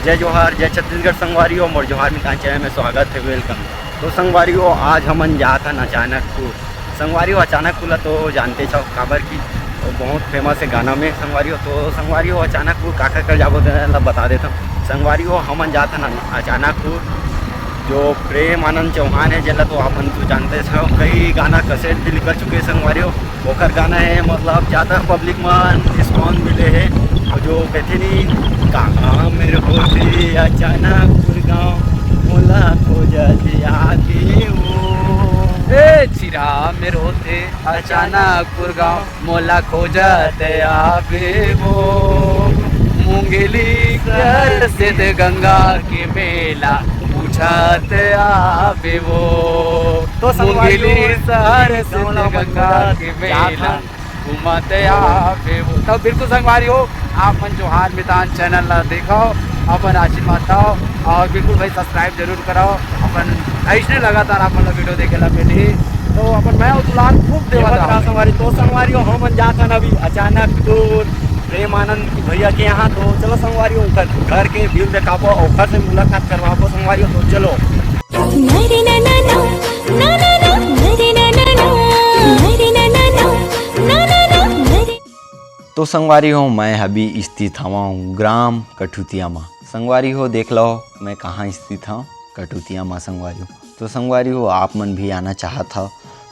जय जोहार, जय छत्तीसगढ़ संगवारियों, मोर जोहार मितान चैनल में स्वागत है, वेलकम। तो संगवारियों आज हमन जाथन अचानकपुर। संगवारियों अचानकपुर तो जानते छो काबर की तो बहुत फेमस है गाना में संगवारियों। तो संगवारियों अचानकपुर काका कर जाबो तो बता देता हूँ। संगवारियों हमन जाथन अचानकपुर, जो प्रेम आनंद चौहान है जिला तो अपन तो जानते छो, कई गाना कसेट भी निकल चुके हैं संगवारियों। ओकर गाना है मतलब ज़्यादा पब्लिक में रिस्पॉन्स मिले है। और जो कहते नहीं कहाँ मेरे होते अचानकपुर गाँव मोला खोजते आके वो ए चिरा में रोते अचानकपुर गाँव मोला खोजते आवे वो मुंगेली कर सिद्ध गंगा के मेला पूछते आवे वो तो मुंगेली सर सिद्ध गंगा के मेला घूमते आवे वो। तो बिल्कुल संगवारी हो आप मन जोहार मितान चैनल ला देखो, अपन आशीर्वाद दो और बिल्कुल भाई सब्सक्राइब जरूर कराओ। अपन ऐसे लगातार आप मतलब वीडियो देखेला पहले तो अपन मैं दुलान खूब देवा संगवारी। तो संगवारियों हमन जाथन अभी अचानकपुर प्रेम आनंद भैया के यहाँ। तो चलो संगवारियों घर के व्यू दिखाबो और से मुलाकात करवाबो संगवारियों। तो चलो तो संगवारी हो मैं अभी स्थित हूँ ग्राम कठुतिया में। संगवारी हो देख लो मैं कहाँ स्थित हूँ, कठुतिया में संगवारी हो। तो संगवारी हो आप मन भी आना चाहत हो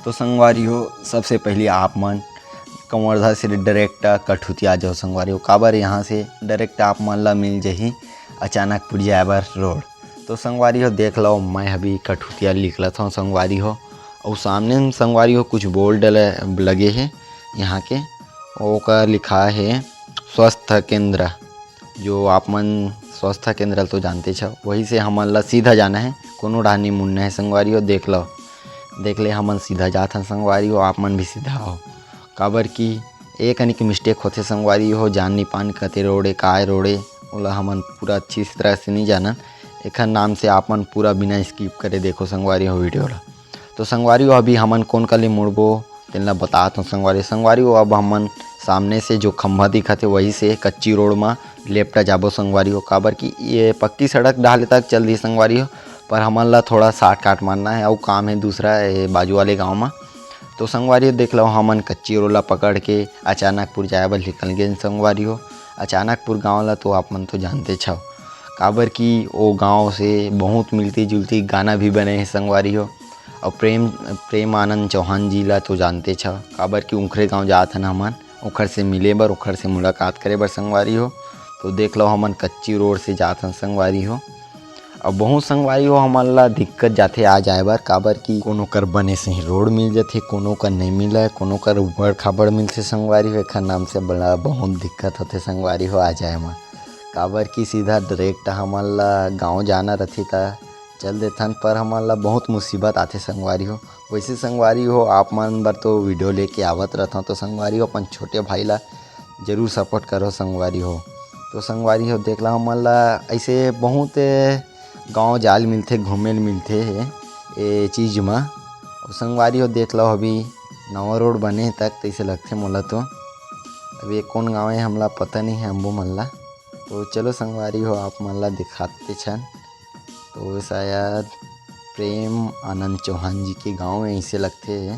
तो संगवारी हो सबसे पहले आप मन कंवर्धा से डायरेक्ट कठुतिया जाओ संगवारी हो। काबर यहाँ से डायरेक्ट आप मन ला मिल जाही अचानकपुर जाए रोड। तो संगवारी हो देख लो मैं अभी कठुतिया निकलत हूँ संगवारी हो। और सामने संगवारी हो कुछ बोर्ड लगे हैं यहाँ के, ओका लिखा है स्वास्थ्य केंद्र। जो आप मन स्वास्थ्य केंद्र तो जानते छो, वहीं से हमन ला सीधा जाना है, कोनो ढानी मुन्ना है संगवारी हो। देख लो देख ले हमन सीधा जात हन संगवारी हो, आप मन भी सीधा हो। काबर की एक अनिक मिस्टेक होते संगवारी हो, जान नहीं पान कते रोडे काय रोडे ओला हमन पूरा अच्छी तरह से नहीं जानन। एक नाम से आप मन पूरा बिना स्किप करे देखो संगवारी हो वीडियो ला। तो संगवारी हो अभी हमन कौन कले मुड़बो तेला बतात हूँ संगवारी हो। अब हमन सामने से जो खंभा दिखत है वही से कच्ची रोड में लेफ्ट जाबो संगवारी हो। काबर की ये पक्की सड़क डाले तक चल दी संगवारी हो, पर हमन ला थोड़ा शार्ट काट मारना है और काम है दूसरा बाजू वाले गांव में। तो संगवारी हो देख लो हमन कच्ची रोड ला पकड़ के अचानकपुर जाए बर निकल गए संगवारी हो। अचानकपुर गाँव ला तो आप मन तो जानते छो, काबर की वो गाँव से बहुत मिलती जुलती गाना भी बने हैं संगवारी हो। और प्रेम आनंद चौहान जी ला तो जानते छो, काबर की उखरे गाँव जात हन हमन ओखर से मिले बर, ओखर से मुलाकात करे बर संगवारी हो। तो देख लो हमन कच्ची रोड से जात हन संगवारी हो। अब बहुत संगवारी हो हमन ला दिक्कत जाथे आ जाए बर, काबर की कोनो कर बने से ही रोड मिल जाथे, कोनो कर नहीं मिले, कोनो कर उबड़ खाबड़ मिलथे संगवारी हो। एखर नाम से बड़ा बहुत दिक्कत होथे संगवारी हो आ जाए में। काबर की सीधा डायरेक्ट हमन ला गाँव जाना रथे ता चल देथन, पर हमन ला बहुत मुसीबत आथे संगवारी हो। वैसे संगवारी हो आप मन बर तो वीडियो लेके आवत रहता हूँ। तो संगवारी हो अपन छोटे भाई ला जरूर सपोर्ट करो संगवारी हो। तो संगवारी हो देख ला हमन ला ऐसे बहुत गांव जाल मिलते घूमे मिलते है ये चीज़ में। और संगवारी हो देख लो अभी नवा रोड बने तक तैसे लगते मोला। तो अभी कौन गाँव है हमला पता नहीं है अम्बो मन ला। तो चलो संगवारी हो आप मन ला दिखाते छन। तो शायद प्रेम आनंद चौहान जी के गांव में ऐसे लगते हैं।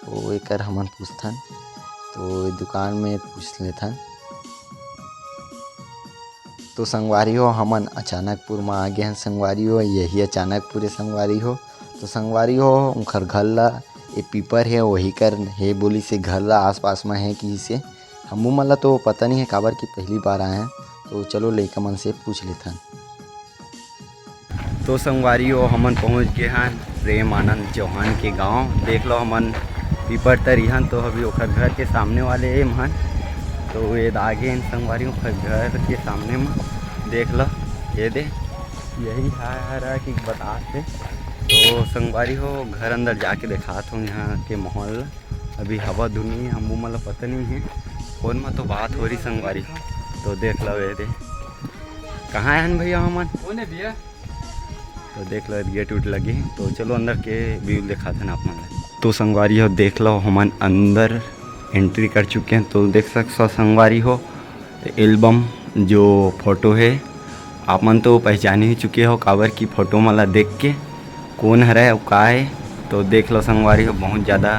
तो एक हमन पूछथन तो दुकान में पूछ लेथन। तो संगवारी हो हमन अचानकपुर में आ गए हैं संगवारी हो, यही अचानकपुर है संगवारी हो। तो संगवारी हो उनकर घर ला ये पीपर है वही कर है बोली से घर ला आसपास में है कि से हमू मन ला तो पता नहीं है, काबर की पहली बार आए हैं। तो चलो लइका मन से पूछ लेथन। तो संगवारी हो हमन पहुंच गए हैं प्रेम आनंद चौहान के गांव। देख लो हमन पीपर तरीहन तो अभी ओखर घर के सामने वाले मन। तो ये आगे इन संगवारी ओखर घर के सामने में देख लो ये दे यही है कि बताते। तो संगवारी हो घर अंदर जाके दिखात हूँ यहाँ के माहौल। अभी हवा धुनी हमू मतलब पता नहीं है कौन में तो बात हो रही संगवारी। तो देख लो ये दे कहाँ है भैया हमन कौन है भैया। तो देख लो गेट उट लगे। तो चलो अंदर के व्यू दिखाते ना आप मन। तो संगवारी हो देख लो हमन अंदर एंट्री कर चुके हैं। तो देख सकते संगवारी हो एल्बम जो फ़ोटो है आप मन तो पहचान ही चुके हो काबर की फोटो मला देख के कौन हरे अउ का है। तो देख लो संगवारी हो बहुत ज़्यादा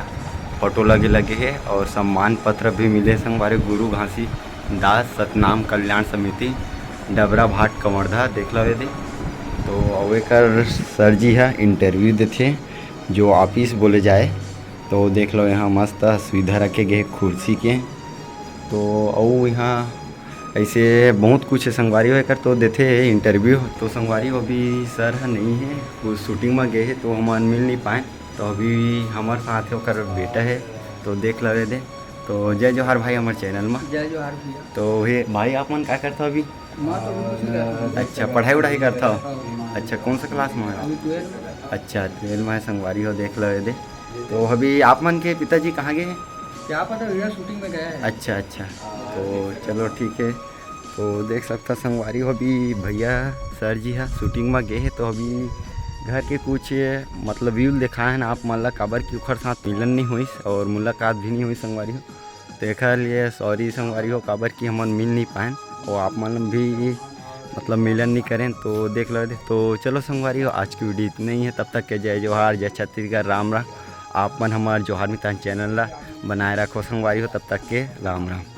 फोटो लगे है और सम्मान पत्र भी मिले संगवारी। गुरु घासी दास सतनाम कल्याण समिति डबरा भाट कवर्धा देख लो ये। तो अवेकर सर जी है इंटरव्यू देते जो ऑफिस बोले जाए। तो देख लो यहाँ मस्त सुविधा रखे गए कुर्सी के। तो और यहाँ ऐसे बहुत कुछ संगवारी हो कर तो देते इंटरव्यू। तो संगवारी हो अभी सर नहीं है कुछ शूटिंग में गए हैं तो हम मिल नहीं पाए। तो अभी हमारे साथ होकर बेटा है तो देख लगे दे। तो जय जोहार भाई हमारे चैनल में। जय जोहार भैया। तो हे भाई आप मन क्या करता अभी? अच्छा पढ़ाई वढ़ाई करता हो? अच्छा कौन सा क्लास में है? अच्छा 12 में संगवारी हो देख लो दे। तो अभी आप मन के पिताजी कहाँ गए हैं? क्या पता भैया शूटिंग में गया है। अच्छा तो चलो ठीक है। तो देख सकता संगवारी हो अभी भैया सर जी है शूटिंग में गए हैं। तो अभी घर के कुछ मतलब व्यू दिखा है ना आप मन ला काबर की ओखर साथ मिलन नहीं हुई और मुलाकात भी नहीं हुई संगवारी हो। तो एक लिए सॉरी संगवारी हो काबर की हमन मिल नहीं पाए और आप मन भी मतलब मिलन नहीं करें। तो देख लो दे। तो चलो संगवारी हो आज की वीडियो इतना ही है। तब तक के जय जोहार जय छत्तीसगढ़ राम राम। आप मन हमारे जोहार मितान चैनल ला बनाए रखो संगवारी हो। तब तक के राम राम।